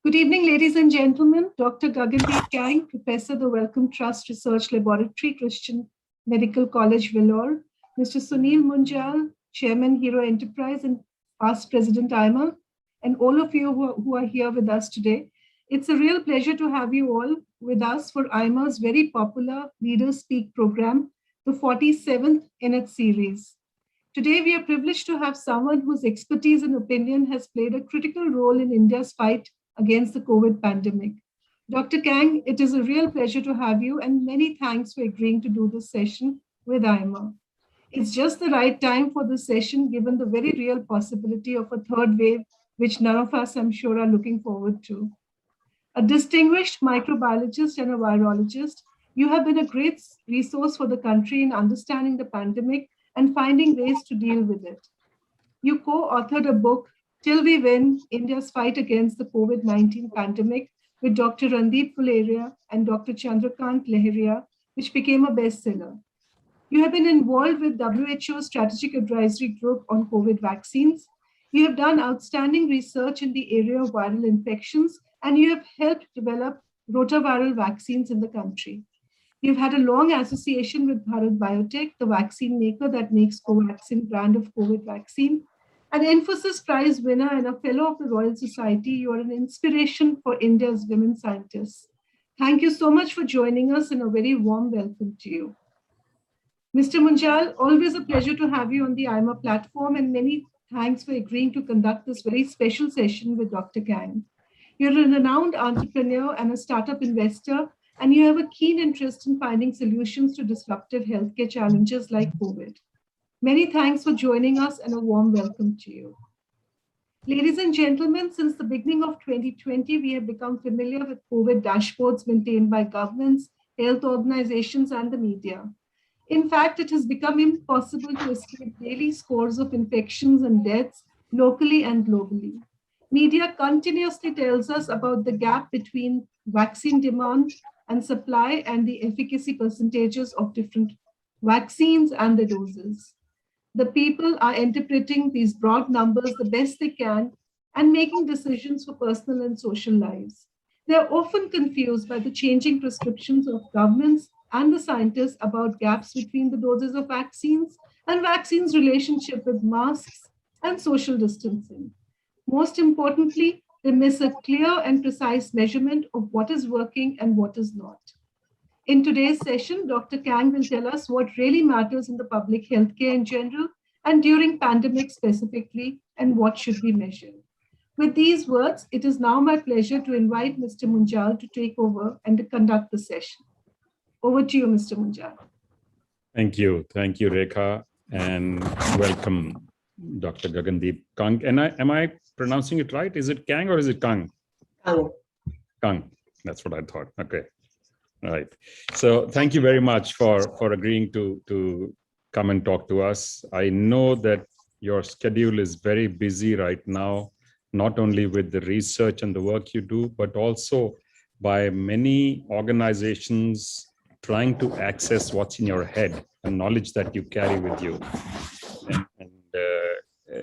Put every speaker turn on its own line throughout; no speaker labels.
Good evening, ladies and gentlemen. Dr. Gagandeep Kang, Professor, the Wellcome Trust Research Laboratory, Christian Medical College, Vellore. Mr. Sunil Munjal, Chairman, Hero Enterprise and past President AIMA, and all of you who are here with us today. It's a real pleasure to have you all with us for AIMA's very popular Leaders Speak program, the 47th in its series. Today, we are privileged to have someone whose expertise and opinion has played a critical role in India's fight against the COVID pandemic. Dr. Kang, it is a real pleasure to have you, and many thanks for agreeing to do this session with AIMA. It's just the right time for this session, given the very real possibility of a third wave, which none of us, I'm sure, are looking forward to. A distinguished microbiologist and a virologist, you have been a great resource for the country in understanding the pandemic and finding ways to deal with it. You co-authored a book, Till We Win, India's Fight Against the COVID-19 Pandemic, with Dr. Randeep Vellore and Dr. Chandrakant Leharia, which became a bestseller. You have been involved with WHO's Strategic Advisory Group on COVID vaccines. You have done outstanding research in the area of viral infections, and you have helped develop rotaviral vaccines in the country. You've had a long association with Bharat Biotech, the vaccine maker that makes Covaxin brand of COVID vaccine. An Infosys Prize winner and a fellow of the Royal Society, you are an inspiration for India's women scientists. Thank you so much for joining us, and a very warm welcome to you. Mr. Munjal, always a pleasure to have you on the AIMA platform, and many thanks for agreeing to conduct this very special session with Dr. Kang. You're a renowned entrepreneur and a startup investor, and you have a keen interest in finding solutions to disruptive healthcare challenges like COVID. Many thanks for joining us, and a warm welcome to you. Ladies and gentlemen, since the beginning of 2020, we have become familiar with COVID dashboards maintained by governments, health organizations, and the media. In fact, it has become impossible to escape daily scores of infections and deaths locally and globally. Media continuously tells us about the gap between vaccine demand and supply and the efficacy percentages of different vaccines and the doses. The people are interpreting these broad numbers the best they can and making decisions for personal and social lives. They are often confused by the changing prescriptions of governments and the scientists about gaps between the doses of vaccines and vaccines' relationship with masks and social distancing. Most importantly, they miss a clear and precise measurement of what is working and what is not. In today's session, Dr. Kang will tell us what really matters in the public healthcare in general and during pandemics specifically, and what should be measured. With these words, it is now my pleasure to invite Mr. Munjal to take over and to conduct the session. Over to you, Mr. Munjal.
Thank you, Rekha, and welcome, Dr. Gagandeep Kang. And am I pronouncing it right? Is it Kang or is it Kang?
Kang.
Kang. That's what I thought. Okay. All right. So thank you very much for agreeing to come and talk to us. I know that your schedule is very busy right now, not only with the research and the work you do, but also by many organizations trying to access what's in your head and knowledge that you carry with you.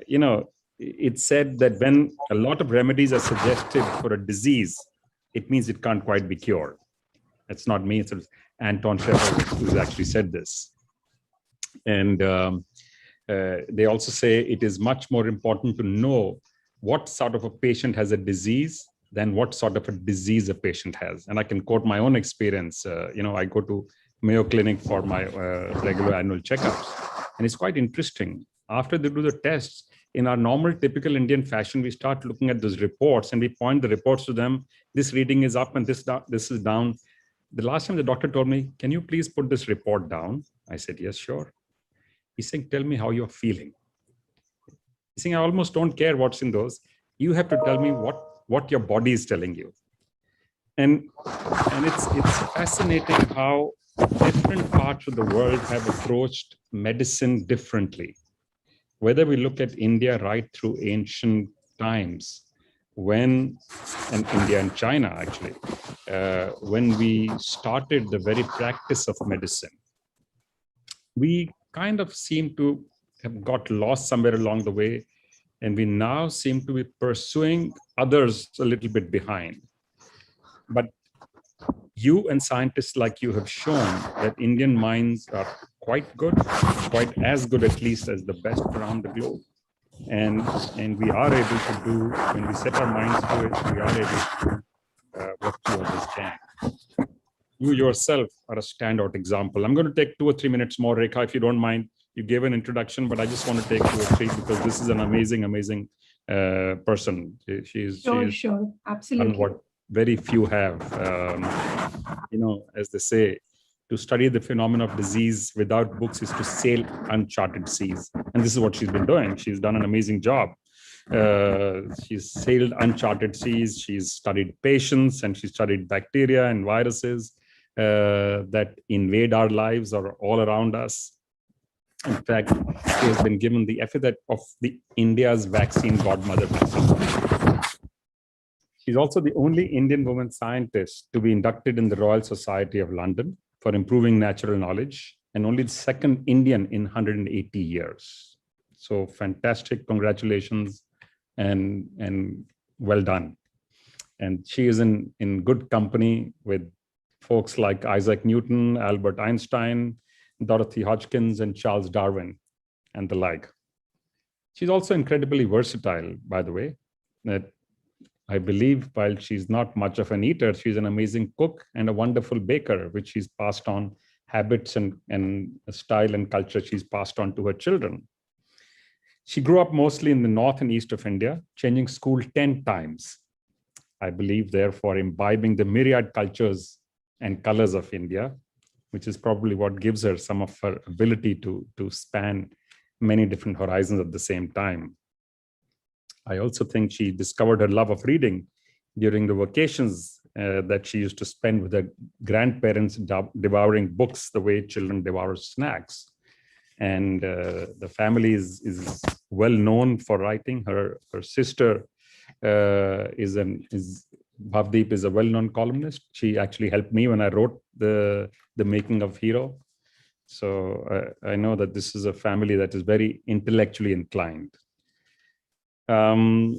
You know, it's said that when a lot of remedies are suggested for a disease, it means it can't quite be cured. It's not me, it's Anton Sheffer who's actually said this. And they also say it is much more important to know what sort of a patient has a disease than what sort of a disease a patient has. And I can quote my own experience. You know, I go to Mayo Clinic for my regular annual checkups. And it's quite interesting. After they do the tests, in our normal, typical Indian fashion, we start looking at those reports and we point the reports to them. This reading is up and this is down. The last time the doctor told me, can you please put this report down? I said, yes, sure. He's saying, tell me how you're feeling. He's saying, I almost don't care what's in those. You have to tell me what your body is telling you. And it's fascinating how different parts of the world have approached medicine differently. Whether we look at India right through ancient times, and India and China actually, when we started the very practice of medicine, we kind of seem to have got lost somewhere along the way And we now seem to be pursuing others a little bit behind. But you and scientists like you have shown that Indian minds are quite good, quite as good at least as the best around the globe. And we are able to do, when we set our minds to it, we are able to do what few others can. You yourself are a standout example. I'm going to take 2 or 3 minutes more, Rekha, if you don't mind. You gave an introduction, but I just want to take 2 or 3 because this is an amazing, amazing person. She's
Sure, absolutely.
done what very few have. You know, as they say, to study the phenomenon of disease without books is to sail uncharted seas. And this is what she's been doing. She's done an amazing job. She's sailed uncharted seas. She's studied patients and she studied bacteria and viruses that invade our lives or all around us. In fact, she has been given the epithet of the India's vaccine godmother. She's also the only Indian woman scientist to be inducted in the Royal Society of London for improving natural knowledge, and only the second Indian in 180 years. So fantastic, congratulations, and well done. And she is in good company with folks like Isaac Newton, Albert Einstein, Dorothy Hodgkins, and Charles Darwin, and the like. She's also incredibly versatile, by the way. That I believe while she's not much of an eater, she's an amazing cook and a wonderful baker, which she's passed on habits and style and culture she's passed on to her children. She grew up mostly in the north and east of India, changing school 10 times. I believe, therefore, imbibing the myriad cultures and colors of India, which is probably what gives her some of her ability to span many different horizons at the same time. I also think she discovered her love of reading during the vacations that she used to spend with her grandparents devouring books the way children devour snacks. And the family is well known for writing. Her sister Bhavdeep is a well-known columnist. She actually helped me when I wrote the making of Hero. So I know that this is a family that is very intellectually inclined. Dr.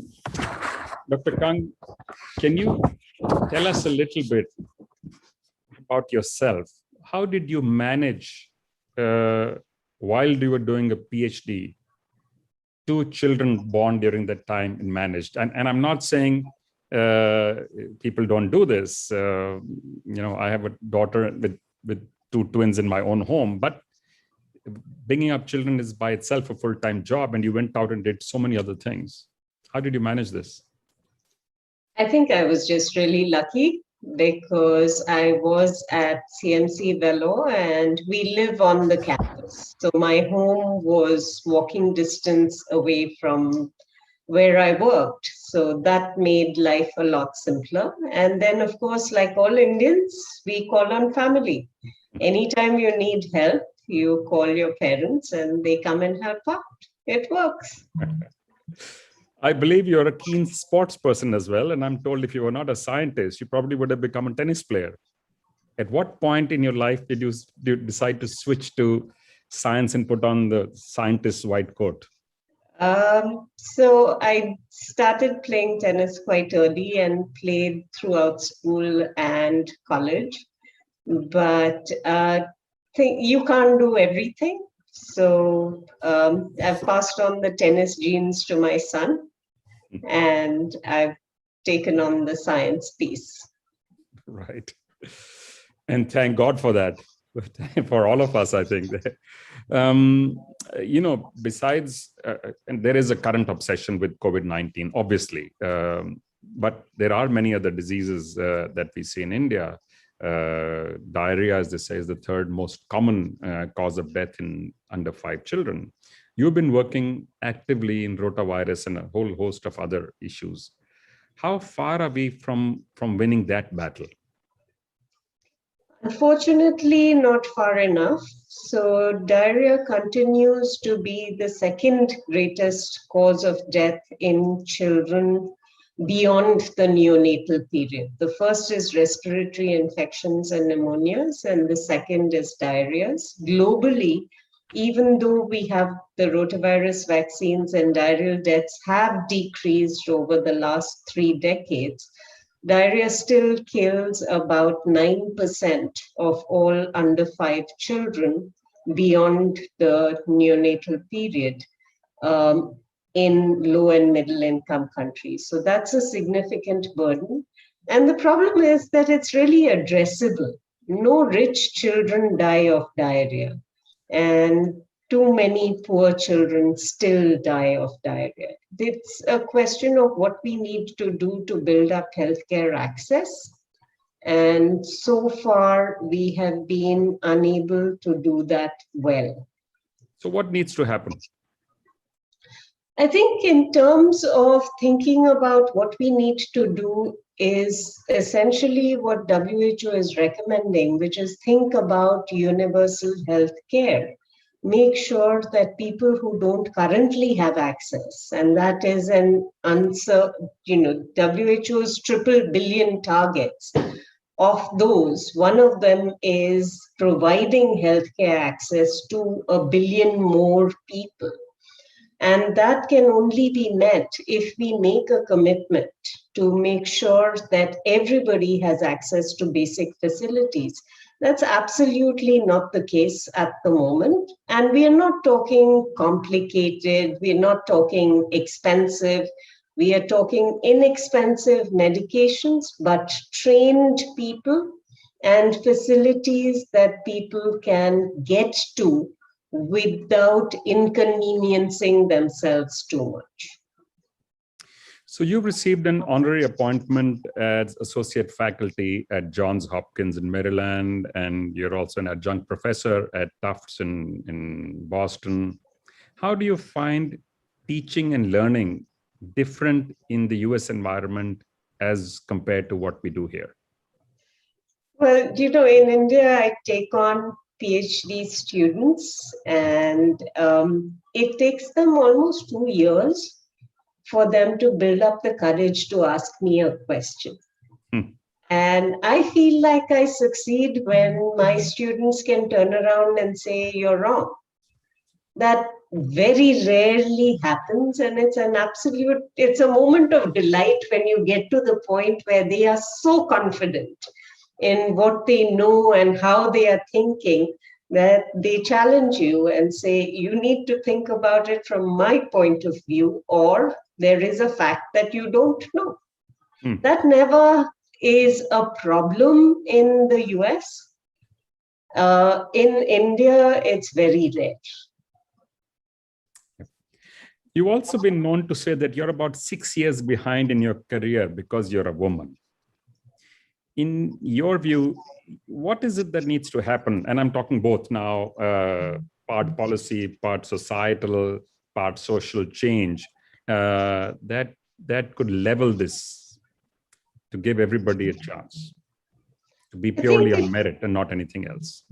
Kang, can you tell us a little bit about yourself? How did you manage, while you were doing a PhD, 2 children born during that time and managed? And I'm not saying people don't do this. You know, I have a daughter with 2 twins in my own home, but bringing up children is by itself a full-time job, and you went out and did so many other things. How did you manage this?
I think I was just really lucky because I was at CMC Vellore and we live on the campus. So my home was walking distance away from where I worked. So that made life a lot simpler. And then, of course, like all Indians, we call on family. Anytime you need help, you call your parents and they come and help out. It works.
I believe you're a keen sports person as well. And I'm told if you were not a scientist, you probably would have become a tennis player. At what point in your life did you decide to switch to science and put on the scientist's white coat?
So I started playing tennis quite early and played throughout school and college. But you can't do everything. So I've passed on the tennis genes to my son, and I've taken on the science piece.
Right. And thank God for that, for all of us, I think. You know, besides, and there is a current obsession with COVID-19, obviously, but there are many other diseases that we see in India. Diarrhea, as they say, is the 3rd most common cause of death in under 5 children. You've been working actively in rotavirus and a whole host of other issues. How far are we from winning that battle?
Unfortunately, not far enough. So diarrhea continues to be the 2nd greatest cause of death in children beyond the neonatal period. The first is respiratory infections and pneumonias, and the second is diarrheas. Globally, even though we have the rotavirus vaccines and diarrheal deaths have decreased over the last 3 decades, diarrhea still kills about 9% of all under 5 children beyond the neonatal period in low and middle income countries. So that's a significant burden. And the problem is that it's really addressable. No rich children die of diarrhea, and too many poor children still die of diarrhea. It's a question of what we need to do to build up healthcare access. And so far, we have been unable to do that well.
So what needs to happen?
I think in terms of thinking about what we need to do is essentially what WHO is recommending, which is think about universal health care. Make sure that people who don't currently have access, and that is an answer, WHO's triple billion targets. Of those, one of them is providing healthcare access to 1 billion more people. And that can only be met if we make a commitment to make sure that everybody has access to basic facilities. That's absolutely not the case at the moment. And we are not talking complicated, we're not talking expensive, we are talking inexpensive medications, but trained people and facilities that people can get to without inconveniencing themselves too much.
So you received an honorary appointment as associate faculty at Johns Hopkins in Maryland, and you're also an adjunct professor at Tufts in Boston. How do you find teaching and learning different in the US environment as compared to what we do here?
Well, in India, I take on PhD students, and it takes them almost 2 years for them to build up the courage to ask me a question. And I feel like I succeed when my students can turn around and say, you're wrong. That very rarely happens, and it's a moment of delight when you get to the point where they are so confident in what they know and how they are thinking that they challenge you and say, you need to think about it from my point of view, or there is a fact that you don't know. That never is a problem in the US. In India, it's very rare.
You've also been known to say that you're about 6 years behind in your career because you're a woman. In your view, what is it that needs to happen? And I'm talking both now, part policy, part societal, part social change, that could level this to give everybody a chance to be purely on merit and not anything else.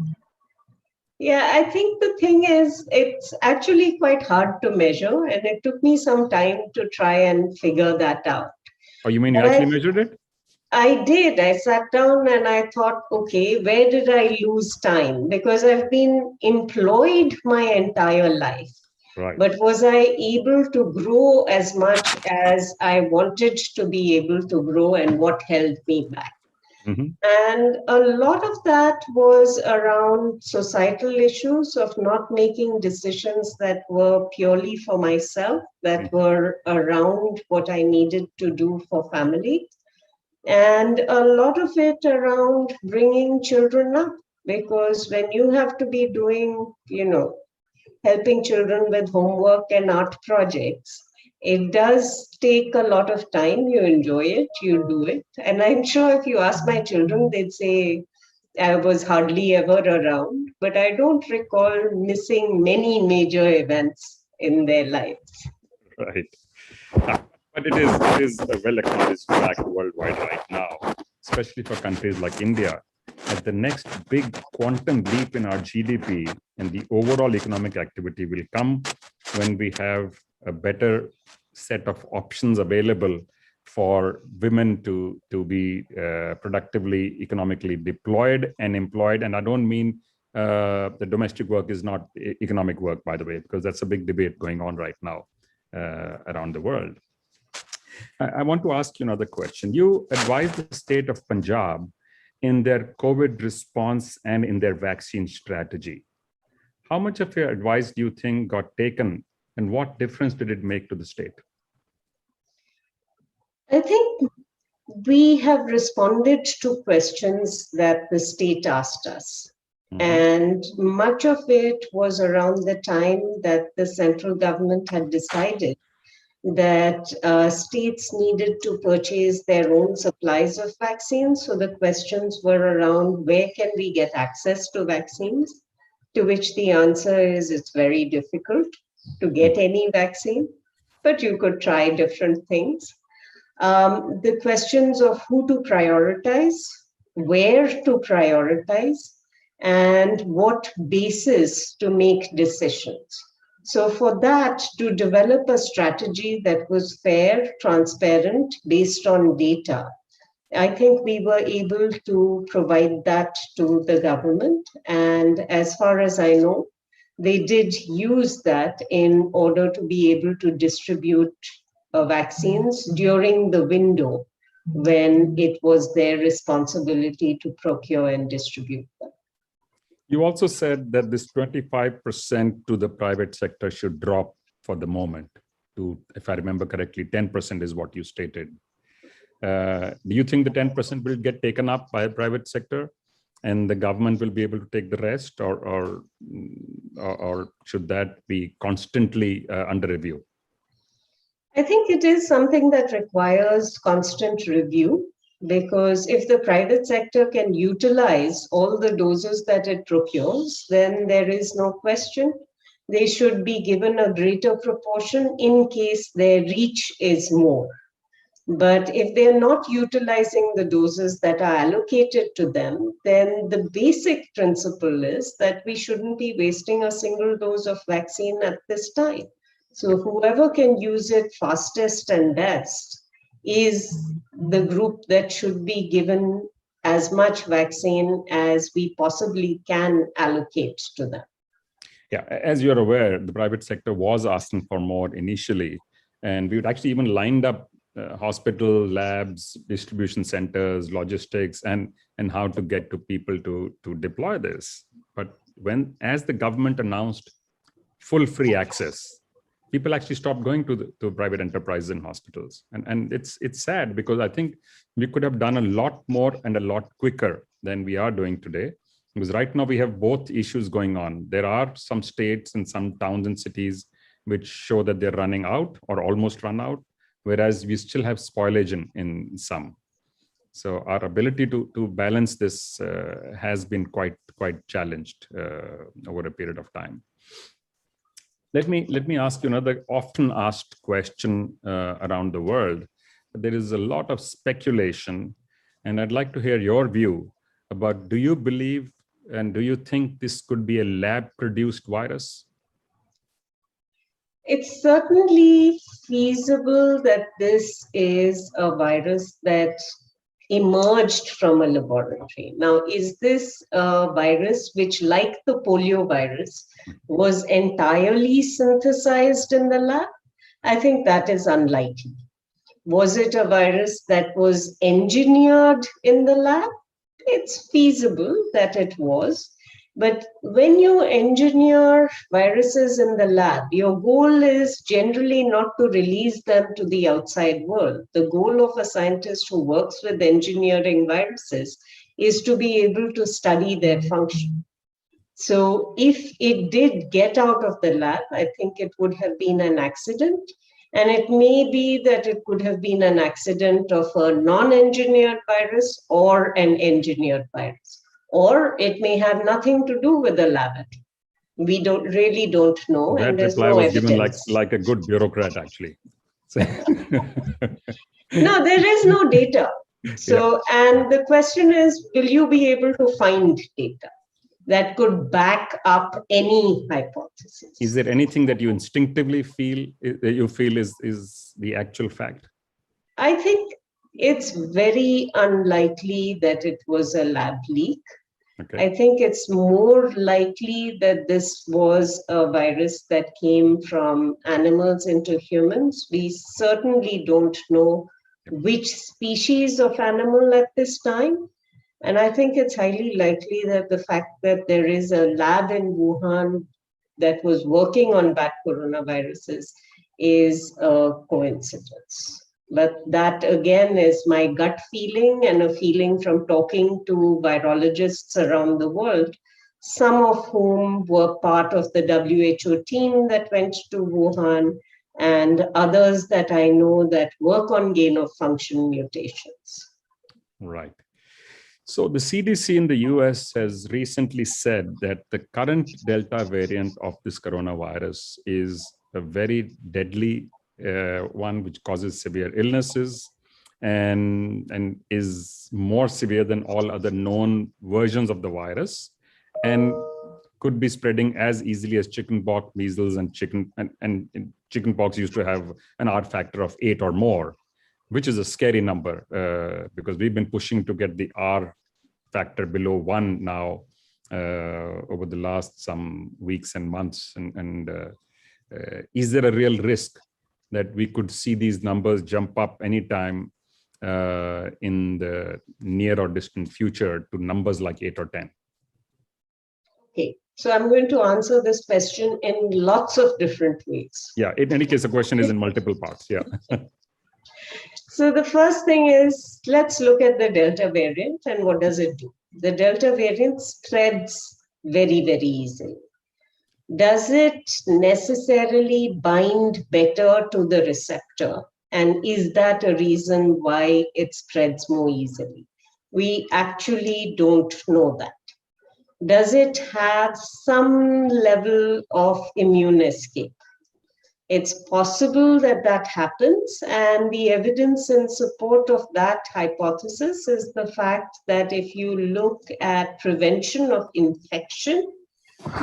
Yeah, I think the thing is, it's actually quite hard to measure, and it took me some time to try and figure that out.
Oh, you mean you actually measured it?
I did. I sat down and I thought, okay, where did I lose time? Because I've been employed my entire life.
Right.
But was I able to grow as much as I wanted to be able to grow, and what held me back? And a lot of that was around societal issues of not making decisions that were purely for myself, that were around what I needed to do for family. And a lot of it around bringing children up, because when you have to be doing, helping children with homework and art projects, it does take a lot of time. You enjoy it, you do it. And I'm sure if you ask my children, they'd say I was hardly ever around, but I don't recall missing many major events in their lives.
Right. But it is a well-acknowledged fact worldwide right now, especially for countries like India, that the next big quantum leap in our GDP and the overall economic activity will come when we have a better set of options available for women to be productively, economically deployed and employed. And I don't mean the domestic work is not economic work, by the way, because that's a big debate going on right now around the world. I want to ask you another question. You advised the state of Punjab in their COVID response and in their vaccine strategy. How much of your advice do you think got taken, and what difference did it make to the state?
I think we have responded to questions that the state asked us. And much of it was around the time that the central government had decided that states needed to purchase their own supplies of vaccines. So the questions were around where can we get access to vaccines, to which the answer is it's very difficult to get any vaccine, but you could try different things. The questions of who to prioritize, where to prioritize, and what basis to make decisions. So for that, to develop a strategy that was fair, transparent, based on data, I think we were able to provide that to the government. And as far as I know, they did use that in order to be able to distribute vaccines during the window when it was their responsibility to procure and distribute them.
You also said that this 25% to the private sector should drop for the moment to, if I remember correctly, 10% is what you stated. Do you think the 10% will get taken up by the private sector and the government will be able to take the rest, or should that be constantly under review?
I think it is something that requires constant review, because if the private sector can utilize all the doses that it procures, then there is no question they should be given a greater proportion in case their reach is more. But if they're not utilizing the doses that are allocated to them, then the basic principle is that we shouldn't be wasting a single dose of vaccine at this time. So whoever can use it fastest and best is the group that should be given as much vaccine as we possibly can allocate to them.
Yeah, as you're aware, the private sector was asking for more initially, and we would actually even lined up hospital, labs, distribution centers, logistics, and how to get to people to deploy this. But as the government announced full free access, people actually stopped going to private enterprises and hospitals. And it's sad, because I think we could have done a lot more and a lot quicker than we are doing today. Because right now we have both issues going on. There are some states and some towns and cities which show that they're running out or almost run out, whereas we still have spoilage in some. So our ability to balance this has been quite challenged over a period of time. Let me ask you another often asked question around the world. There is a lot of speculation, and I'd like to hear your view about, do you believe and do you think this could be a lab-produced virus?
It's certainly feasible that this is a virus that emerged from a laboratory. Now, is this a virus which, like the polio virus, was entirely synthesized in the lab? I think that is unlikely. Was it a virus that was engineered in the lab? It's feasible that it was. But when you engineer viruses in the lab, your goal is generally not to release them to the outside world. The goal of a scientist who works with engineering viruses is to be able to study their function. So if it did get out of the lab, I think it would have been an accident. And it may be that it could have been an accident of a non-engineered virus or an engineered virus. Or it may have nothing to do with the laboratory. We really don't know.
That
and there's
reply
no
was
evidence.
given like a good bureaucrat, actually.
No, there is no data. So, and the question is, will you be able to find data that could back up any hypothesis?
Is there anything that you instinctively feel is the actual fact?
I think it's very unlikely that it was a lab leak.
Okay.
I think it's more likely that this was a virus that came from animals into humans. We certainly don't know which species of animal at this time. And I think it's highly likely that the fact that there is a lab in Wuhan that was working on bat coronaviruses is a coincidence. But that again is my gut feeling and a feeling from talking to virologists around the world, some of whom were part of the WHO team that went to Wuhan, and others that I know that work on gain of function mutations.
Right. So the CDC in the US has recently said that the current Delta variant of this coronavirus is a very deadly one, which causes severe illnesses and is more severe than all other known versions of the virus, and could be spreading as easily as chickenpox, measles, and chickenpox used to have an R factor of 8 or more, which is a scary number because we've been pushing to get the R factor below 1 now over the last some weeks and months. Is there a real risk that we could see these numbers jump up anytime in the near or distant future to numbers like 8 or 10?
Okay, so I'm going to answer this question in lots of different ways.
Yeah, in any case, the question is in multiple parts. Yeah.
So the first thing is, let's look at the Delta variant and what does it do? The Delta variant spreads very, very easily. Does it necessarily bind better to the receptor? And is that a reason why it spreads more easily? We actually don't know that. Does it have some level of immune escape? It's possible that that happens, and the evidence in support of that hypothesis is the fact that if you look at prevention of infection,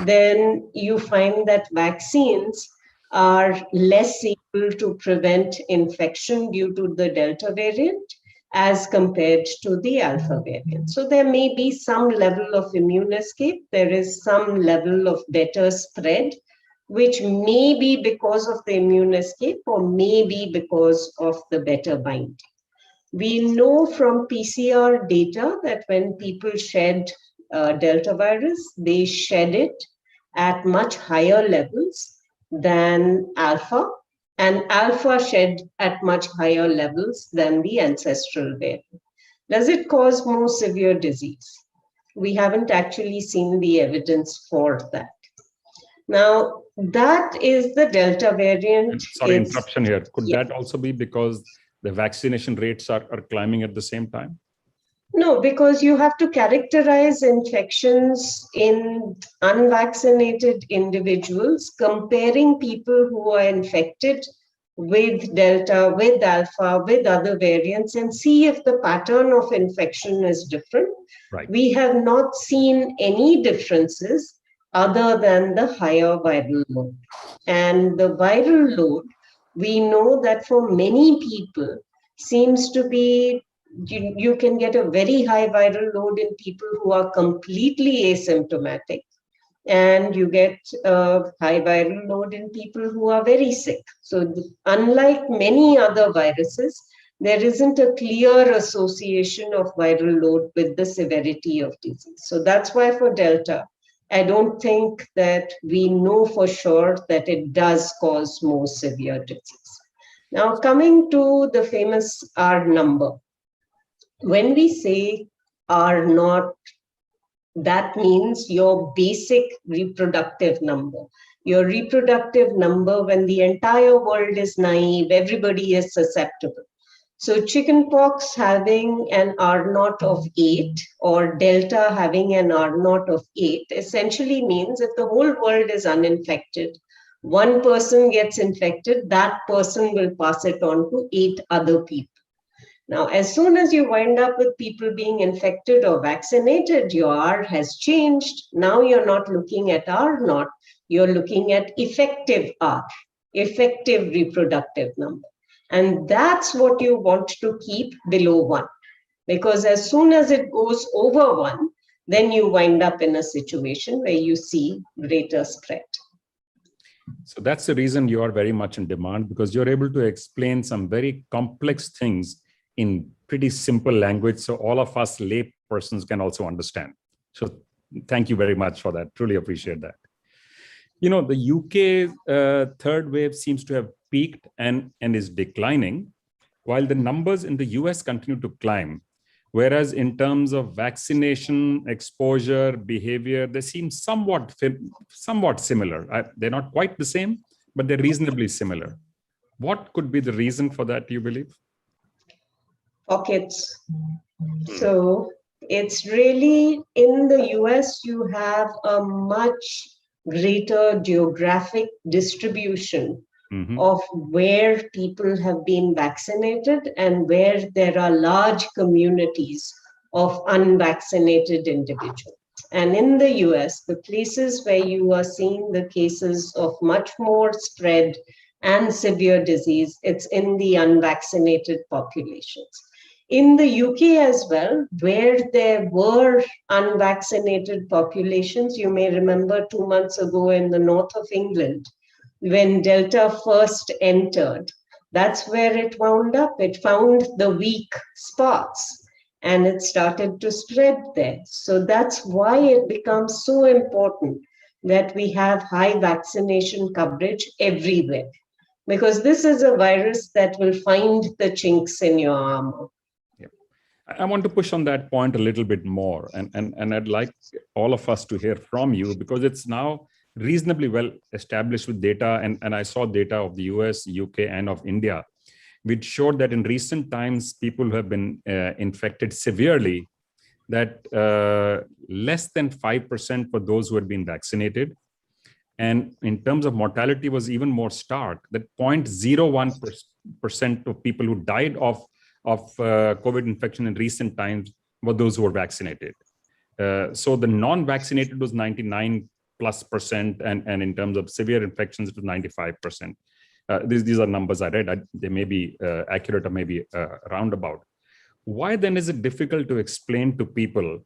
then you find that vaccines are less able to prevent infection due to the Delta variant as compared to the Alpha variant. So there may be some level of immune escape, there is some level of better spread, which may be because of the immune escape or may be because of the better binding. We know from PCR data that when people shed Delta virus, they shed it at much higher levels than Alpha, and Alpha shed at much higher levels than the ancestral variant. Does it cause more severe disease? We haven't actually seen the evidence for that. Now, that is the Delta variant.
Sorry, interruption here. Could that also be because the vaccination rates are climbing at the same time?
No, because you have to characterize infections in unvaccinated individuals, comparing people who are infected with Delta, with Alpha, with other variants, and see if the pattern of infection is different.
Right.
We have not seen any differences other than the higher viral load. And the viral load, we know that for many people seems to be, you can get a very high viral load in people who are completely asymptomatic, and you get a high viral load in people who are very sick. So unlike many other viruses, there isn't a clear association of viral load with the severity of disease. So that's why for Delta, I don't think that we know for sure that it does cause more severe disease. Now, coming to the famous R number. When we say R naught, that means your basic reproductive number. Your reproductive number when the entire world is naive, everybody is susceptible. So chickenpox having an R naught of 8 or Delta having an R naught of 8 essentially means if the whole world is uninfected, one person gets infected, that person will pass it on to 8 other people. Now, as soon as you wind up with people being infected or vaccinated, your R has changed. Now you're not looking at R naught, you're looking at effective R, effective reproductive number. And that's what you want to keep below 1. Because as soon as it goes over 1, then you wind up in a situation where you see greater spread.
So that's the reason you are very much in demand, because you're able to explain some very complex things in pretty simple language, so all of us lay persons can also understand. So thank you very much for that. Truly appreciate that. You know, the UK third wave seems to have peaked and is declining, while the numbers in the US continue to climb. Whereas in terms of vaccination, exposure, behavior, they seem somewhat similar. They're not quite the same, but they're reasonably similar. What could be the reason for that, do you believe?
Pockets. So it's really, in the US, you have a much greater geographic distribution of where people have been vaccinated and where there are large communities of unvaccinated individuals. And in the US, the places where you are seeing the cases of much more spread and severe disease, it's in the unvaccinated populations. In the UK as well, where there were unvaccinated populations, you may remember 2 months ago in the north of England, when Delta first entered, that's where it wound up. It found the weak spots and it started to spread there. So that's why it becomes so important that we have high vaccination coverage everywhere, because this is a virus that will find the chinks in your armor.
I want to push on that point a little bit more, and I'd like all of us to hear from you, because it's now reasonably well established with data, and I saw data of the US, UK, and of India, which showed that in recent times, people who have been infected severely, that less than 5% for those who had been vaccinated. And in terms of mortality was even more stark, that 0.01% of people who died of COVID infection in recent times were those who were vaccinated. So the non-vaccinated was 99+%, and in terms of severe infections, it was 95%. These are numbers I read. They may be accurate or maybe roundabout. Why then is it difficult to explain to people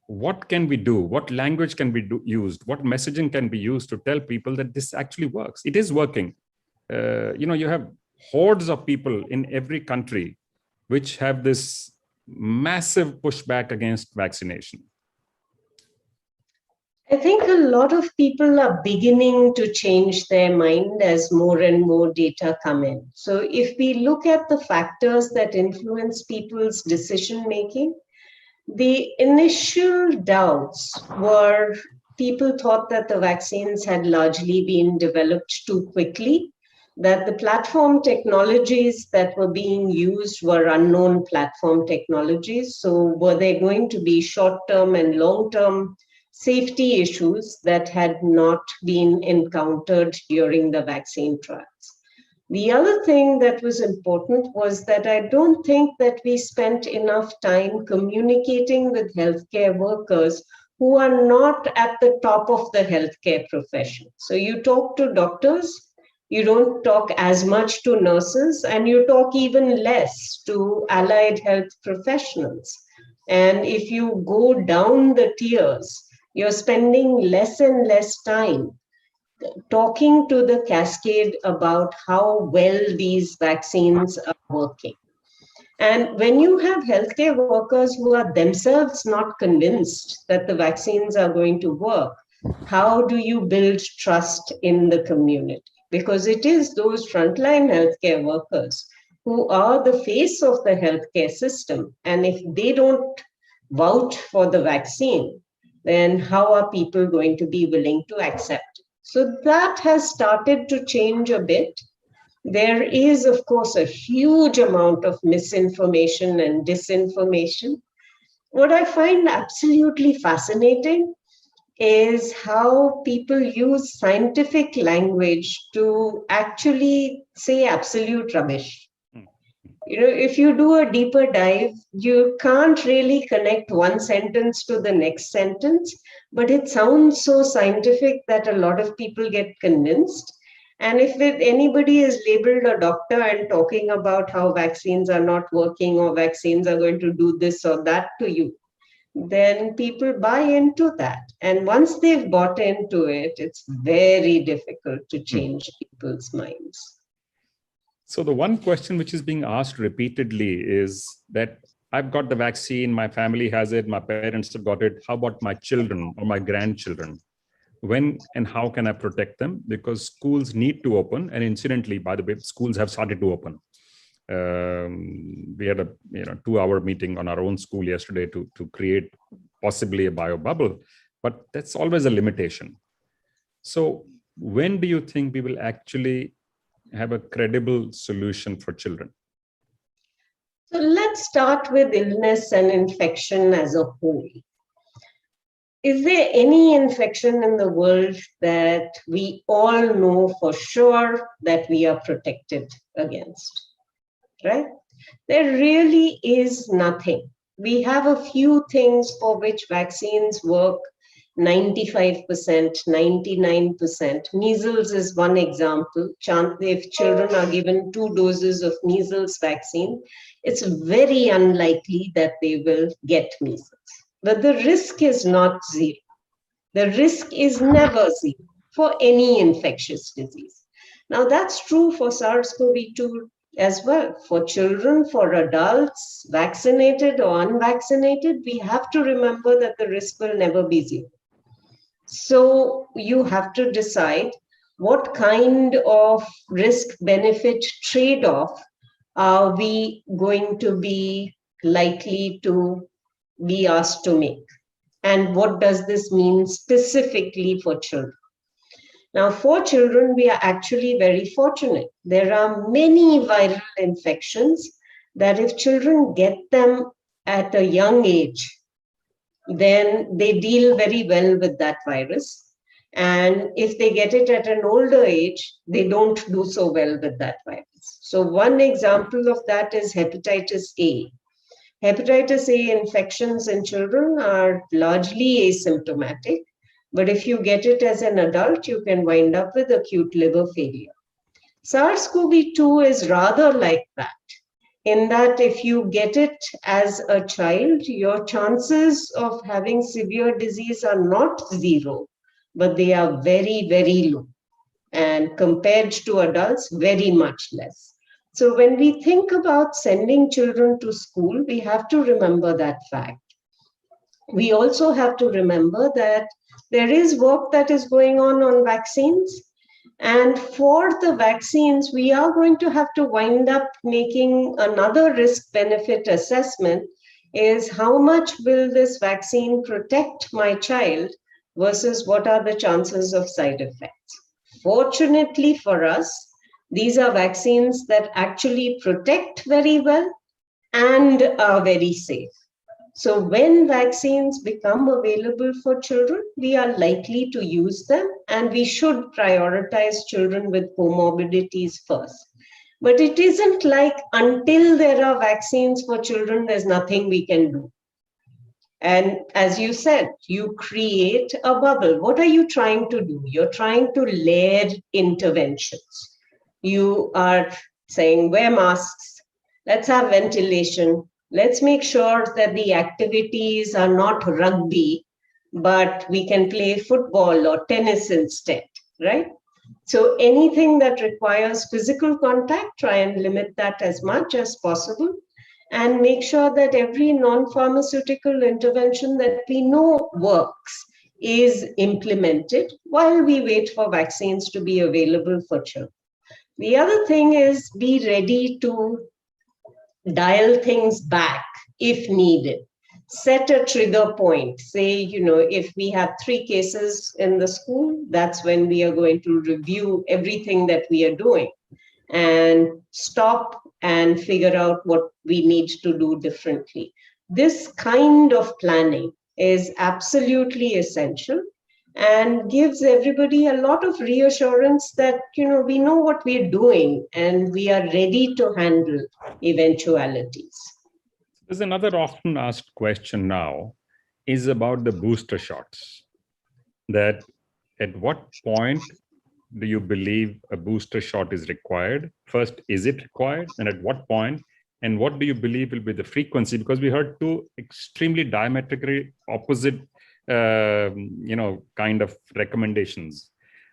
what can we do? What language can be used? What messaging can be used to tell people that this actually works? It is working. You have hordes of people in every country which have this massive pushback against vaccination.
I think a lot of people are beginning to change their mind as more and more data come in. So if we look at the factors that influence people's decision making, the initial doubts were people thought that the vaccines had largely been developed too quickly, that the platform technologies that were being used were unknown platform technologies. So were there going to be short-term and long-term safety issues that had not been encountered during the vaccine trials? The other thing that was important was that I don't think that we spent enough time communicating with healthcare workers who are not at the top of the healthcare profession. So you talk to doctors, you don't talk as much to nurses, and you talk even less to allied health professionals. And if you go down the tiers, you're spending less and less time talking to the cascade about how well these vaccines are working. And when you have healthcare workers who are themselves not convinced that the vaccines are going to work, how do you build trust in the community? Because it is those frontline healthcare workers who are the face of the healthcare system. And if they don't vouch for the vaccine, then how are people going to be willing to accept it? So that has started to change a bit. There is, of course, a huge amount of misinformation and disinformation. What I find absolutely fascinating is how people use scientific language to actually say absolute rubbish. If you do a deeper dive, you can't really connect one sentence to the next sentence, but it sounds so scientific that a lot of people get convinced. And if anybody is labeled a doctor and talking about how vaccines are not working or vaccines are going to do this or that to you, then people buy into that. And once they've bought into it, it's very difficult to change people's minds.
So the one question which is being asked repeatedly is that I've got the vaccine, my family has it, my parents have got it. How about my children or my grandchildren? When and how can I protect them? Because schools need to open. And incidentally, by the way, schools have started to open. We had a 2-hour meeting on our own school yesterday to create possibly a bio bubble, but that's always a limitation. So when do you think we will actually have a credible solution for children?
So let's start with illness and infection as a whole. Is there any infection in the world that we all know for sure that we are protected against? Right? There really is nothing. We have a few things for which vaccines work 95%, 99%. Measles is one example. If children are given 2 doses of measles vaccine, it's very unlikely that they will get measles. But the risk is not zero. The risk is never zero for any infectious disease. Now, that's true for SARS-CoV-2 as well. For children, for adults, vaccinated or unvaccinated, we have to remember that the risk will never be zero. So you have to decide what kind of risk-benefit trade-off are we going to be likely to be asked to make. And what does this mean specifically for children? Now, for children, we are actually very fortunate. There are many viral infections that if children get them at a young age, then they deal very well with that virus. And if they get it at an older age, they don't do so well with that virus. So one example of that is hepatitis A. Hepatitis A infections in children are largely asymptomatic, but if you get it as an adult, you can wind up with acute liver failure. SARS-CoV-2 is rather like that, in that if you get it as a child, your chances of having severe disease are not zero, but they are very, very low. And compared to adults, very much less. So when we think about sending children to school, we have to remember that fact. We also have to remember that there is work that is going on vaccines. And for the vaccines, we are going to have to wind up making another risk-benefit assessment, is how much will this vaccine protect my child versus what are the chances of side effects. Fortunately for us, these are vaccines that actually protect very well and are very safe. So when vaccines become available for children, we are likely to use them, and we should prioritize children with comorbidities first. But it isn't like until there are vaccines for children, there's nothing we can do. And as you said, you create a bubble. What are you trying to do? You're trying to layer interventions. You are saying, wear masks, let's have ventilation, let's make sure that the activities are not rugby, but we can play football or tennis instead, right? So anything that requires physical contact, try and limit that as much as possible, and make sure that every non-pharmaceutical intervention that we know works is implemented while we wait for vaccines to be available for children. The other thing is be ready to dial things back if needed. Set a trigger point. Say, if we have 3 cases in the school, that's when we are going to review everything that we are doing and stop and figure out what we need to do differently. This kind of planning is absolutely essential and gives everybody a lot of reassurance that, we know what we're doing and we are ready to handle eventualities.
There's another often asked question now is about the booster shots. That at what point do you believe a booster shot is required? First, is it required? And at what point? And what do you believe will be the frequency? Because we heard two extremely diametrically opposite, kind of recommendations.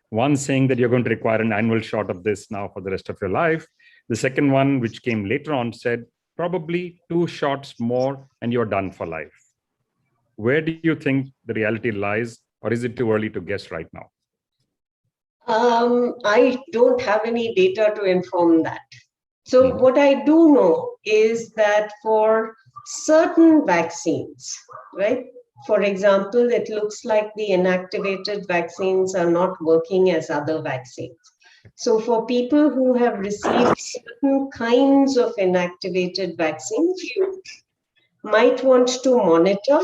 One saying that you're going to require an annual shot of this now for the rest of your life. The second one, which came later on, said probably 2 shots more and you're done for life. Where do you think the reality lies, or is it too early to guess right now?
I don't have any data to inform that. So what I do know is that for certain vaccines, right? For example, it looks like the inactivated vaccines are not working as other vaccines. So for people who have received certain kinds of inactivated vaccines, you might want to monitor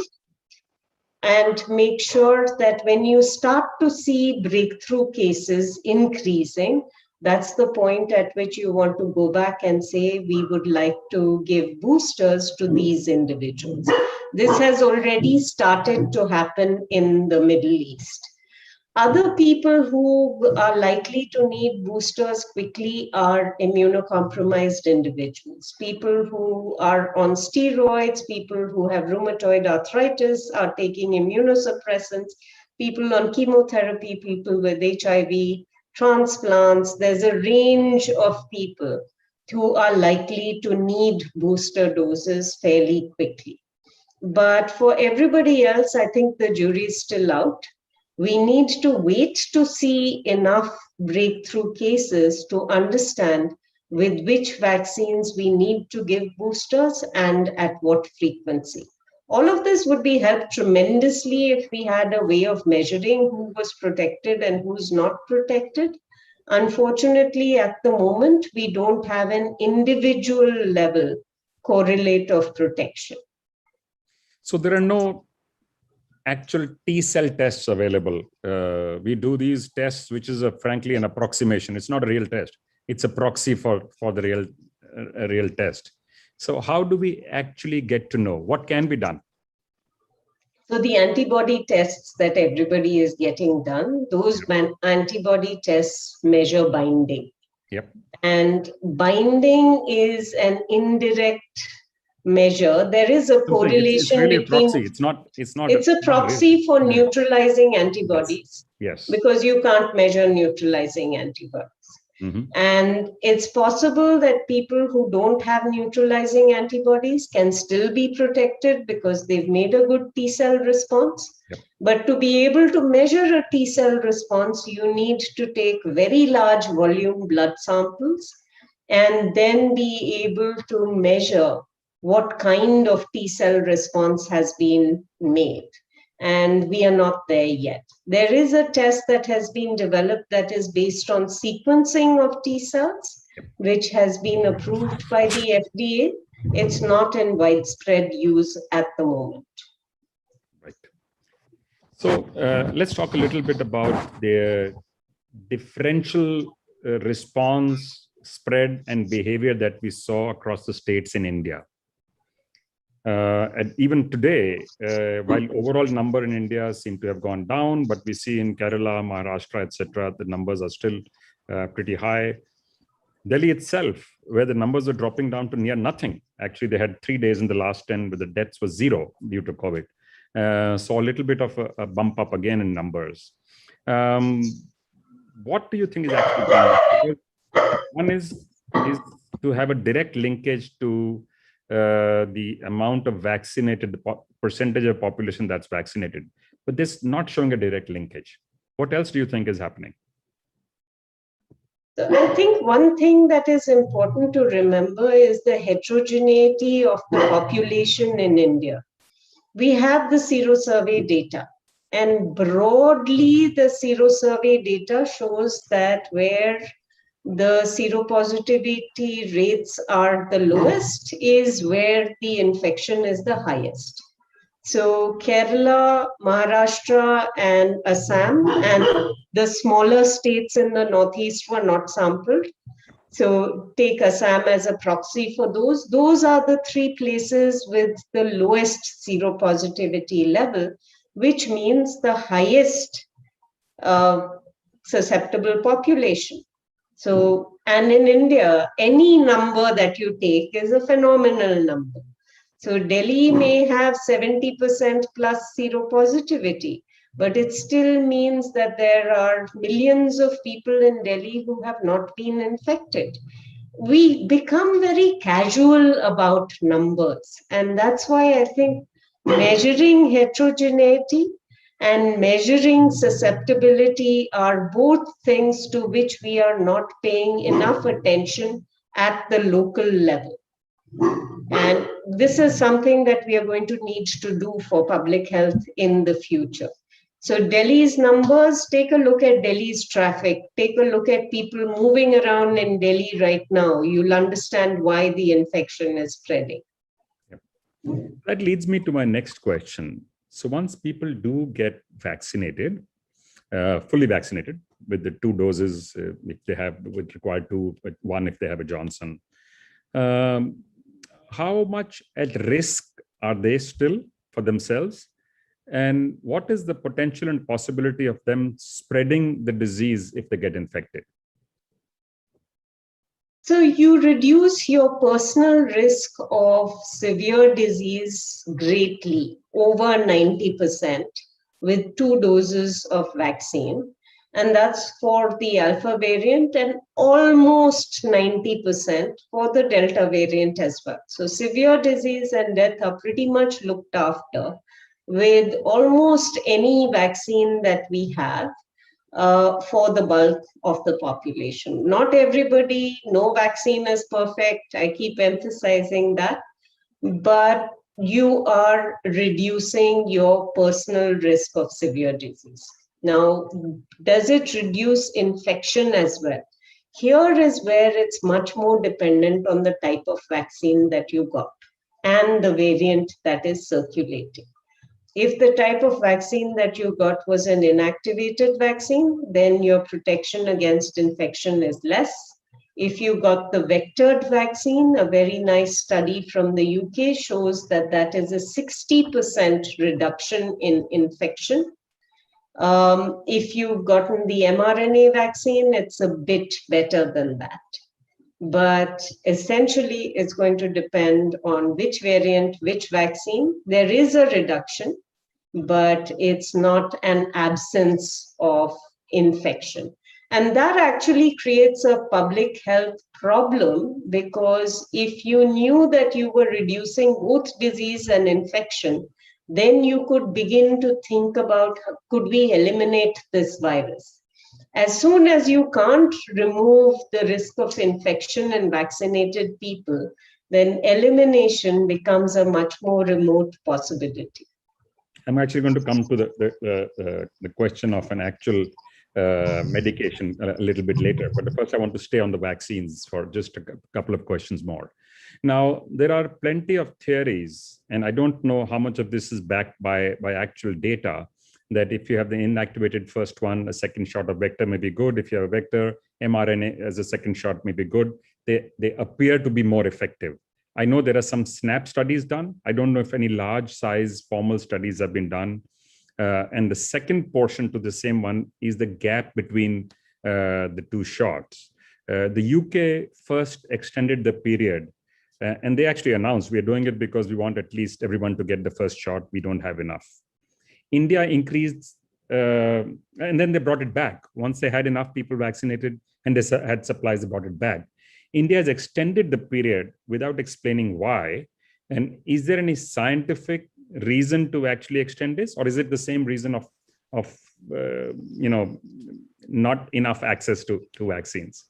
and make sure that when you start to see breakthrough cases increasing, that's the point at which you want to go back and say, we would like to give boosters to these individuals. This has already started to happen in the Middle East. Other people who are likely to need boosters quickly are immunocompromised individuals. People who are on steroids, people who have rheumatoid arthritis, are taking immunosuppressants, people on chemotherapy, people with HIV, transplants. There's a range of people who are likely to need booster doses fairly quickly. But for everybody else, I think the jury is still out. We need to wait to see enough breakthrough cases to understand with which vaccines we need to give boosters and at what frequency. All of this would be helped tremendously if we had a way of measuring who was protected and who's not protected. Unfortunately, at the moment, we don't have an individual level correlate of protection.
So there are no actual T-cell tests available. We do these tests, which is frankly an approximation. It's not a real test. It's a proxy for the real test. So how do we actually get to know what can be done?
So the antibody tests that everybody is getting done, those antibody tests measure binding.
Yep.
And binding is an indirect measure. There is a correlation
it's really
between.
A proxy. It's
a proxy for neutralizing antibodies.
Yes.
Because you can't measure neutralizing antibodies. Mm-hmm. And it's possible that people who don't have neutralizing antibodies can still be protected because they've made a good T-cell response. Yep. But to be able to measure a T-cell response, you need to take very large volume blood samples and then be able to measure what kind of T-cell response has been made. And we are not there yet. There is a test that has been developed that is based on sequencing of T cells, which has been approved by the FDA. It's not in widespread use at the moment.
Right. So let's talk a little bit about the differential response, spread, and behavior that we saw across the states in India. And even today, while overall number in India seem to have gone down, but we see in Kerala, Maharashtra, etc., the numbers are still pretty high. Delhi itself, where the numbers are dropping down to near nothing. Actually, they had 3 days in the last 10 where the deaths was 0 due to COVID. So a little bit of a bump up again in numbers. What do you think is actually going on? One is to have a direct linkage to the amount of vaccinated, the percentage of population that's vaccinated, but this not showing a direct linkage. What else do you think is happening?
So I think one thing that is important to remember is the heterogeneity of the population in India. We have the sero survey data, and broadly the sero survey data shows that where the seropositivity rates are the lowest is where the infection is the highest. So Kerala, Maharashtra, and Assam, and the smaller states in the Northeast were not sampled. So take Assam as a proxy for those. Those are the 3 places with the lowest seropositivity level, which means the highest susceptible population. So, and in India, any number that you take is a phenomenal number. So Delhi may have 70% plus seropositivity, but it still means that there are millions of people in Delhi who have not been infected. We become very casual about numbers, and that's why I think measuring heterogeneity and measuring susceptibility are both things to which we are not paying enough attention at the local level. And this is something that we are going to need to do for public health in the future. So Delhi's numbers, take a look at Delhi's traffic, take a look at people moving around in Delhi right now. You'll understand why the infection is spreading.
Yep. That leads me to my next question. So once people do get vaccinated, fully vaccinated with the 2 doses, if they have, with required 2, but 1 if they have a Johnson, how much at risk are they still for themselves? And what is the potential and possibility of them spreading the disease if they get infected?
So you reduce your personal risk of severe disease greatly, over 90%, with 2 doses of vaccine. And that's for the Alpha variant, and almost 90% for the Delta variant as well. So severe disease and death are pretty much looked after with almost any vaccine that we have for the bulk of the population. Not everybody, no vaccine is perfect. I keep emphasizing that, but you are reducing your personal risk of severe disease. Now, does it reduce infection as well? Here is where it's much more dependent on the type of vaccine that you got and the variant that is circulating. If the type of vaccine that you got was an inactivated vaccine, then your protection against infection is less. If you got the vectored vaccine, a very nice study from the UK shows that that is a 60% reduction in infection. If you've gotten the mRNA vaccine, it's a bit better than that. But essentially, it's going to depend on which variant, which vaccine. There is a reduction, but it's not an absence of infection. And that actually creates a public health problem, because if you knew that you were reducing both disease and infection, then you could begin to think about, could we eliminate this virus? As soon as you can't remove the risk of infection in vaccinated people, then elimination becomes a much more remote possibility.
I'm actually going to come to the question of an actual medication a little bit later. But first, I want to stay on the vaccines for just a couple of questions more. Now, there are plenty of theories, and I don't know how much of this is backed by actual data, that if you have the inactivated first one, a second shot of vector may be good. If you have a vector, mRNA as a second shot may be good. They appear to be more effective. I know there are some SNAP studies done. I don't know if any large size formal studies have been done. And the second portion to the same one is the gap between the 2 shots. The UK first extended the period, and they actually announced we're doing it because we want at least everyone to get the first shot. We don't have enough. India increased, and then they brought it back. Once they had enough people vaccinated and they had supplies, they brought it back. India has extended the period without explaining why. And is there any scientific reason to actually extend this, or is it the same reason of not enough access to vaccines?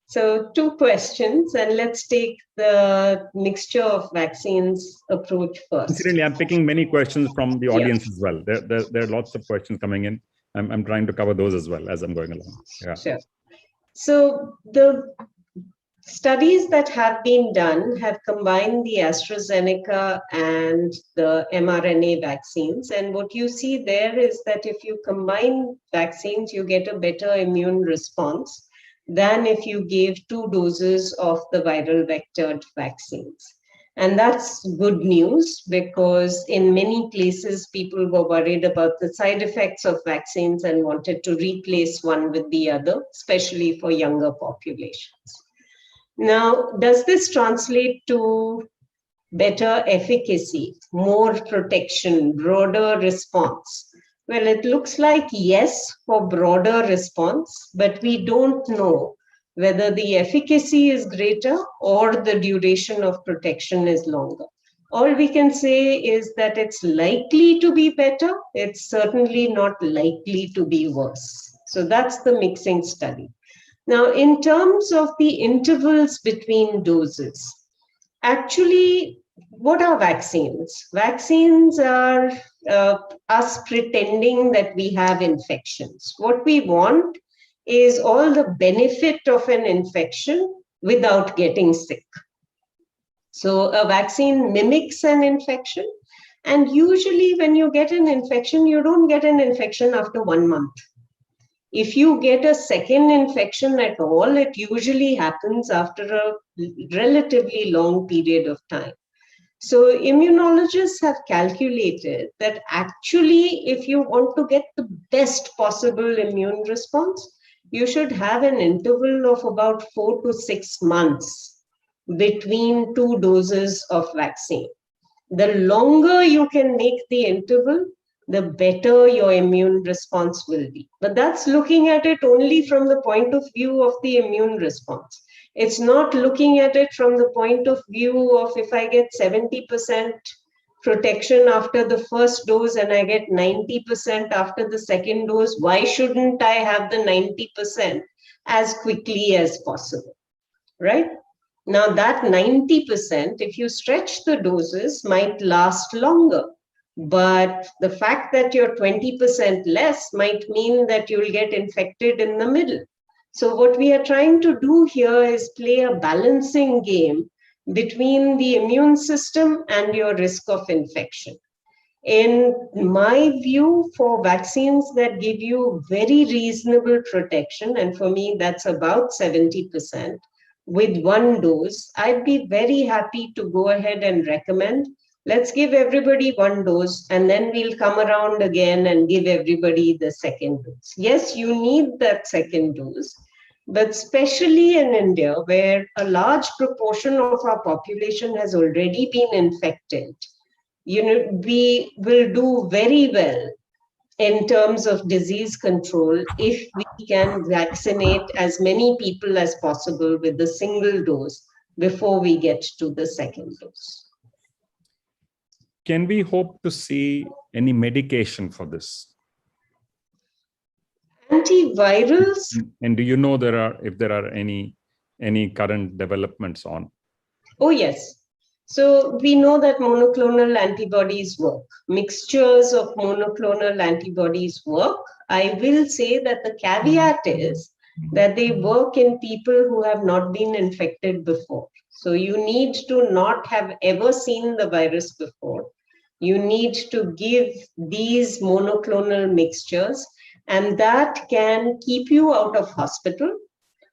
So 2 questions, and let's take the mixture of vaccines approach first.
Incidentally, I'm picking many questions from the audience as well. There are lots of questions coming in. I'm trying to cover those as well as I'm going along. Yeah.
Sure. So the studies that have been done have combined the AstraZeneca and the mRNA vaccines. And what you see there is that if you combine vaccines, you get a better immune response than if you gave 2 doses of the viral vectored vaccines. And that's good news, because in many places people were worried about the side effects of vaccines and wanted to replace one with the other, especially for younger populations. Now, does this translate to better efficacy, more protection, broader response? Well, it looks like yes for broader response, but we don't know whether the efficacy is greater or the duration of protection is longer. All we can say is that it's likely to be better. It's certainly not likely to be worse. So that's the mixing study. Now, in terms of the intervals between doses, actually, what are vaccines? Vaccines are us pretending that we have infections. What we want is all the benefit of an infection without getting sick. So a vaccine mimics an infection. And usually when you get an infection, you don't get an infection after 1 month. If you get a second infection at all, it usually happens after a relatively long period of time. So immunologists have calculated that actually, if you want to get the best possible immune response, you should have an interval of about 4 to 6 months between 2 doses of vaccine. The longer you can make the interval, the better your immune response will be. But that's looking at it only from the point of view of the immune response. It's not looking at it from the point of view of if I get 70% protection after the first dose and I get 90% after the second dose, why shouldn't I have the 90% as quickly as possible, right? Now that 90%, if you stretch the doses, might last longer. But the fact that you're 20% less might mean that you'll get infected in the middle. So what we are trying to do here is play a balancing game between the immune system and your risk of infection. In my view, for vaccines that give you very reasonable protection, and for me that's about 70%, with 1 dose, I'd be very happy to go ahead and recommend, let's give everybody 1 dose and then we'll come around again and give everybody the second dose. Yes, you need that second dose, but especially in India, where a large proportion of our population has already been infected, we will do very well in terms of disease control if we can vaccinate as many people as possible with a single dose before we get to the second dose.
Can we hope to see any medication for this?
Antivirals?
And do you know if there are any current developments on?
Oh, yes. So we know that monoclonal antibodies work. Mixtures of monoclonal antibodies work. I will say that the caveat is that they work in people who have not been infected before. So you need to not have ever seen the virus before. You need to give these monoclonal mixtures, and that can keep you out of hospital,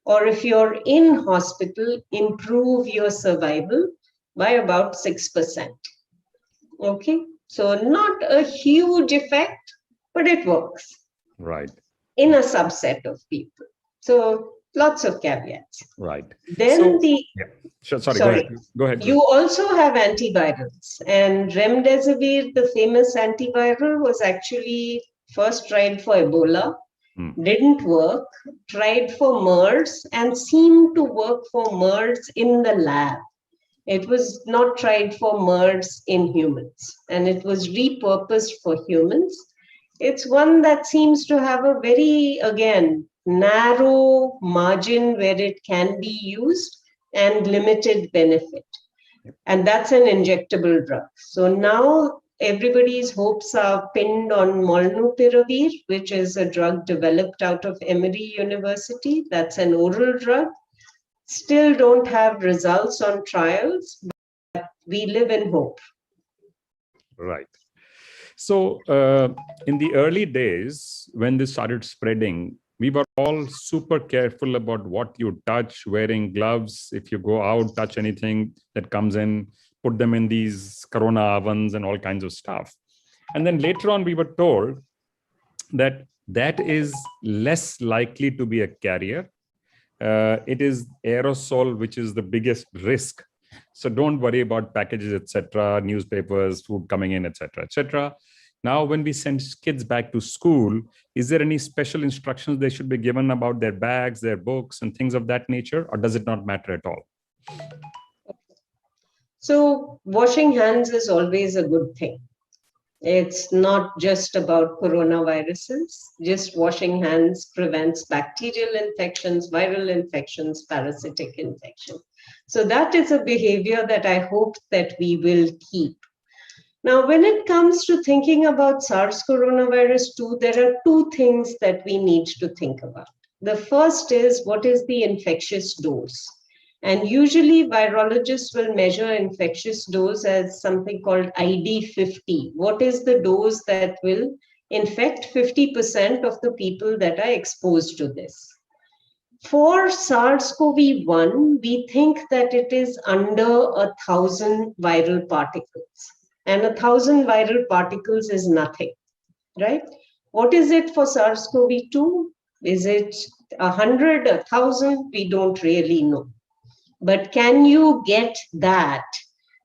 or if you're in hospital, improve your survival by about 6%. Okay, so not a huge effect, but it works.
Right.
In a subset of people. So lots of caveats.
Right.
Then
Go ahead.
You also have antivirals, and remdesivir, the famous antiviral, was actually first tried for Ebola, didn't work, tried for MERS, and seemed to work for MERS in the lab. It was not tried for MERS in humans, and it was repurposed for humans. It's one that seems to have a very, again, narrow margin where it can be used and limited benefit. And that's an injectable drug. So now everybody's hopes are pinned on molnupiravir, which is a drug developed out of Emory University. That's an oral drug. Still don't have results on trials, but we live in hope.
Right. So in the early days, when this started spreading, we were all super careful about what you touch, wearing gloves. If you go out, touch anything that comes in, put them in these corona ovens and all kinds of stuff. And then later on, we were told that that is less likely to be a carrier. It is aerosol, which is the biggest risk. So don't worry about packages, etc., newspapers, food coming in, etc., etc. Now, when we send kids back to school, is there any special instructions they should be given about their bags, their books, and things of that nature, or does it not matter at all?
So washing hands is always a good thing. It's not just about coronaviruses. Just washing hands prevents bacterial infections, viral infections, parasitic infection. So that is a behavior that I hope that we will keep. Now, when it comes to thinking about SARS coronavirus 2, there are two things that we need to think about. The first is, what is the infectious dose? And usually virologists will measure infectious dose as something called ID50. What is the dose that will infect 50% of the people that are exposed to this? For SARS-CoV-1, we think that it is under 1,000 viral particles. And 1,000 viral particles is nothing, right? What is it for SARS-CoV-2? Is it 100, 1,000? We don't really know. But can you get that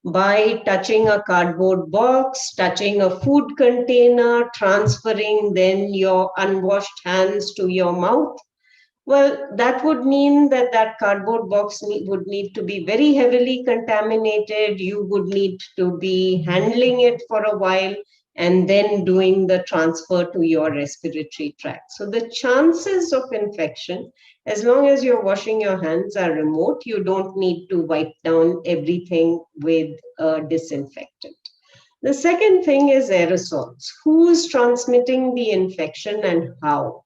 by touching a cardboard box, touching a food container, transferring then your unwashed hands to your mouth? Well, that would mean that that cardboard box would need to be very heavily contaminated. You would need to be handling it for a while and then doing the transfer to your respiratory tract. So the chances of infection, as long as you're washing your hands, are remote. You don't need to wipe down everything with a disinfectant. The second thing is aerosols. Who's transmitting the infection and how?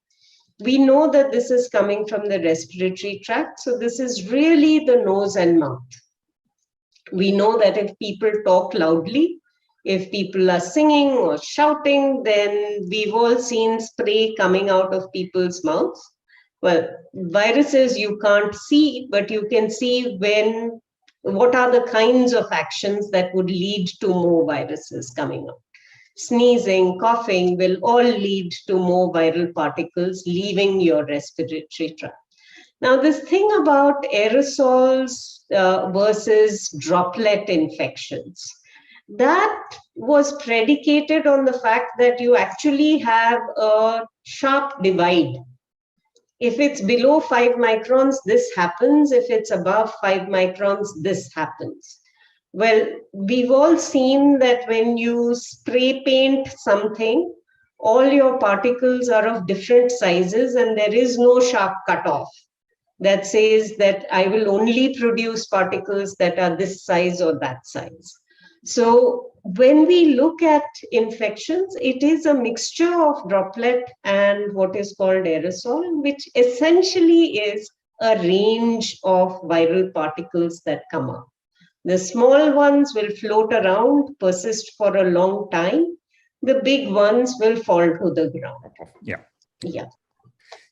We know that this is coming from the respiratory tract. So this is really the nose and mouth. We know that if people talk loudly, if people are singing or shouting, then we've all seen spray coming out of people's mouths. Well, viruses you can't see, but you can see what are the kinds of actions that would lead to more viruses coming out. Sneezing, coughing will all lead to more viral particles leaving your respiratory tract. Now, this thing about aerosols versus droplet infections, that was predicated on the fact that you actually have a sharp divide. If it's below 5 microns, this happens. If it's above 5 microns, this happens. Well, we've all seen that when you spray paint something, all your particles are of different sizes and there is no sharp cutoff that says that I will only produce particles that are this size or that size. So when we look at infections, it is a mixture of droplet and what is called aerosol, which essentially is a range of viral particles that come up. The small ones will float around, persist for a long time. The big ones will fall to the ground. Yeah.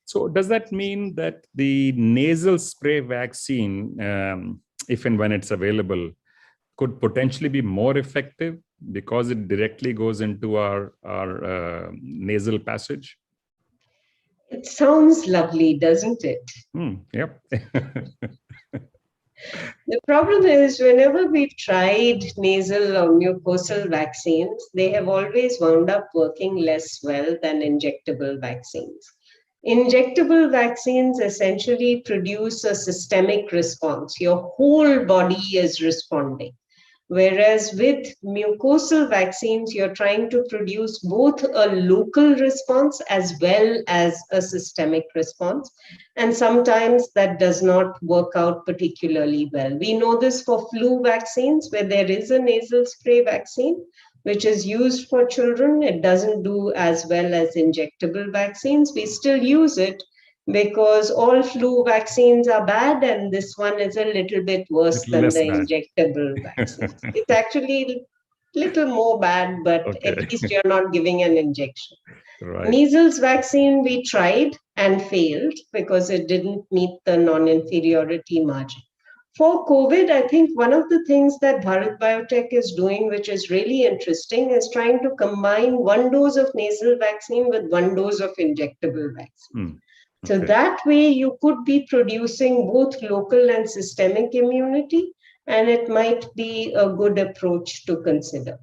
So does that mean that the nasal spray vaccine, if and when it's available, could potentially be more effective because it directly goes into our nasal passage?
It sounds lovely, doesn't it?
Yep.
The problem is, whenever we've tried nasal or mucosal vaccines, they have always wound up working less well than injectable vaccines. Injectable vaccines essentially produce a systemic response. Your whole body is responding. Whereas with mucosal vaccines, you're trying to produce both a local response as well as a systemic response. And sometimes that does not work out particularly well. We know this for flu vaccines, where there is a nasal spray vaccine, which is used for children. It doesn't do as well as injectable vaccines. We still use it because all flu vaccines are bad and this one is a little bit worse than the injectable vaccine. It's actually a little more bad, but at least you're not giving an injection.
Right.
Measles vaccine we tried and failed because it didn't meet the non-inferiority margin. For COVID, I think one of the things that Bharat Biotech is doing, which is really interesting, is trying to combine 1 dose of nasal vaccine with 1 dose of injectable vaccine. So that way you could be producing both local and systemic immunity, and it might be a good approach to consider.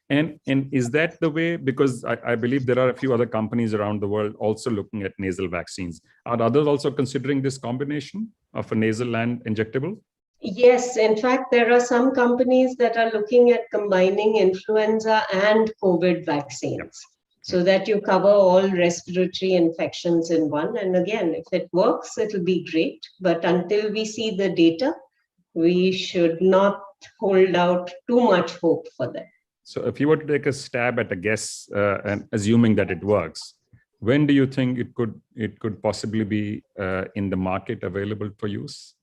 And is that the way? Because I believe there are a few other companies around the world also looking at nasal vaccines. Are others also considering this combination of a nasal and injectable?
Yes, in fact, there are some companies that are looking at combining influenza and COVID vaccines so that you cover all respiratory infections in one. And again, if it works, it'll be great. But until we see the data, we should not hold out too much hope for that.
So if you were to take a stab at a guess and assuming that it works, when do you think it could possibly be in the market available for use?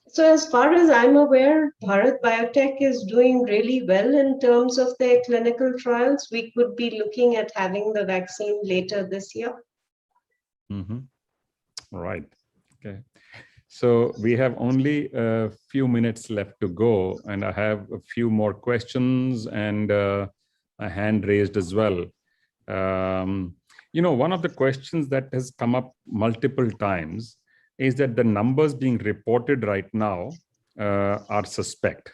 So as far as I'm aware, Bharat Biotech is doing really well in terms of their clinical trials. We could be looking at having the vaccine later this year.
Right. Okay. So we have only a few minutes left to go, and I have a few more questions and a hand raised as well. One of the questions that has come up multiple times is that the numbers being reported right now are suspect.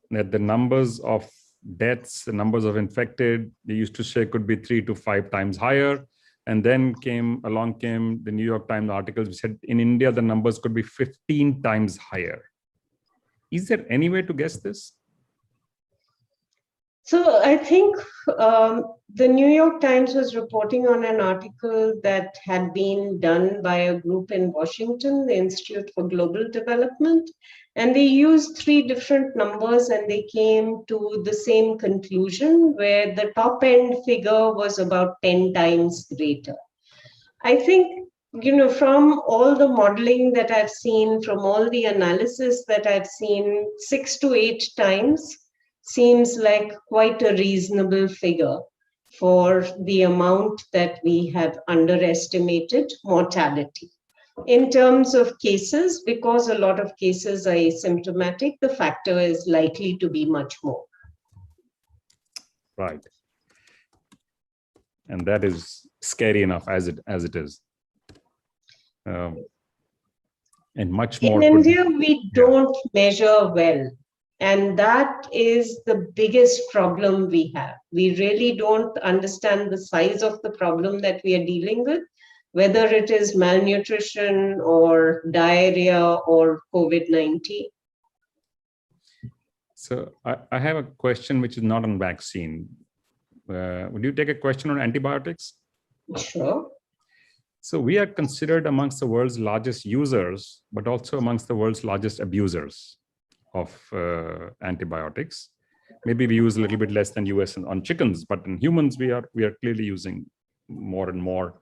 That the numbers of deaths, the numbers of infected, they used to say could be 3 to 5 times higher. And then along came the New York Times articles which said in India, the numbers could be 15 times higher. Is there any way to guess this?
So I think the New York Times was reporting on an article that had been done by a group in Washington, the Institute for Global Development, and they used 3 different numbers and they came to the same conclusion where the top end figure was about 10 times greater. I think, from all the modeling that I've seen, from all the analysis that I've seen, 6 to 8 times seems like quite a reasonable figure for the amount that we have underestimated mortality. In terms of cases, because a lot of cases are asymptomatic, the factor is likely to be much more.
Right. And that is scary enough as it is. And much more.
In India, we don't measure well. And that is the biggest problem we have. We really don't understand the size of the problem that we are dealing with, whether it is malnutrition or diarrhea or COVID-19.
So I have a question which is not on vaccine. Would you take a question on antibiotics?
Sure.
So we are considered amongst the world's largest users, but also amongst the world's largest abusers of antibiotics. Maybe we use a little bit less than US on chickens, but in humans, we are clearly using more and more.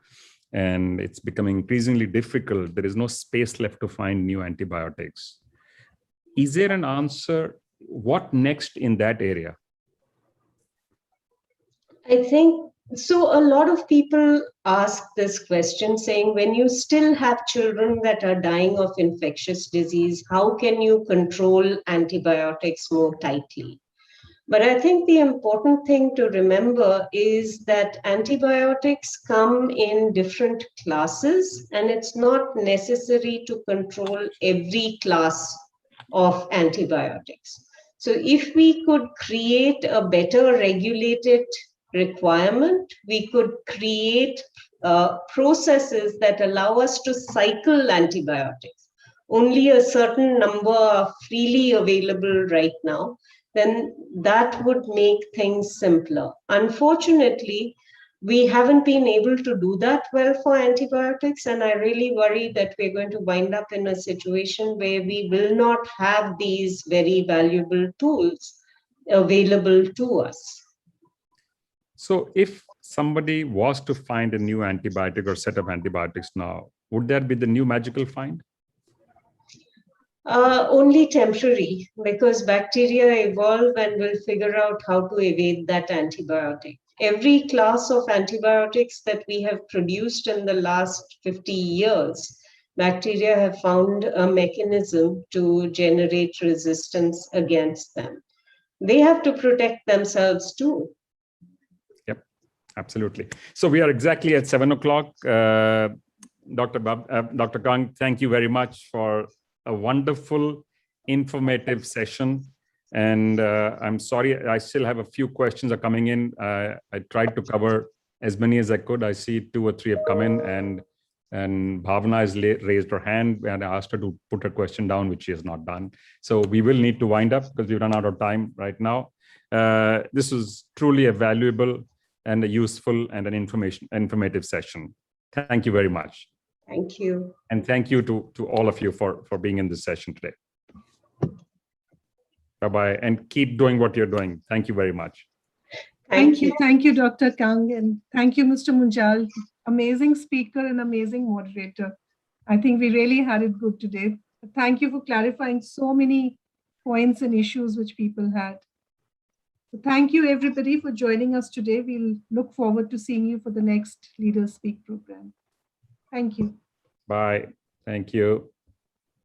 And it's becoming increasingly difficult. There is no space left to find new antibiotics. Is there an answer? What next in that area?
I think so. A lot of people ask this question saying, when you still have children that are dying of infectious disease, how can you control antibiotics more tightly? But I think the important thing to remember is that antibiotics come in different classes, and it's not necessary to control every class of antibiotics. So if we could create a better regulated requirement, we could create processes that allow us to cycle antibiotics. Only a certain number are freely available right now, then that would make things simpler. Unfortunately, we haven't been able to do that well for antibiotics, and I really worry that we're going to wind up in a situation where we will not have these very valuable tools available to us.
So if somebody was to find a new antibiotic or set of antibiotics now, would that be the new magical find?
Only temporary, because bacteria evolve and will figure out how to evade that antibiotic. Every class of antibiotics that we have produced in the last 50 years bacteria have found a mechanism to generate resistance against them. They have to protect themselves too.
Yep, absolutely. So we are exactly at 7 o'clock. Dr. Kang, thank you very much for a wonderful, informative session. And I'm sorry, I still have a few questions are coming in. I tried to cover as many as I could. I see 2 or 3 have come in, and Bhavana has raised her hand, and I asked her to put her question down, which she has not done. So we will need to wind up because we've run out of time right now. This was truly a valuable and a useful and an informative session. Thank you very much.
Thank you.
And thank you to all of you for being in this session today. Bye-bye, and keep doing what you're doing. Thank you very much.
Thank you. Thank you, Dr. Kang, and thank you, Mr. Munjal. Amazing speaker and amazing moderator. I think we really had it good today. Thank you for clarifying so many points and issues which people had. So thank you, everybody, for joining us today. We'll look forward to seeing you for the next Leaders Speak program. Thank you.
Bye. Thank you.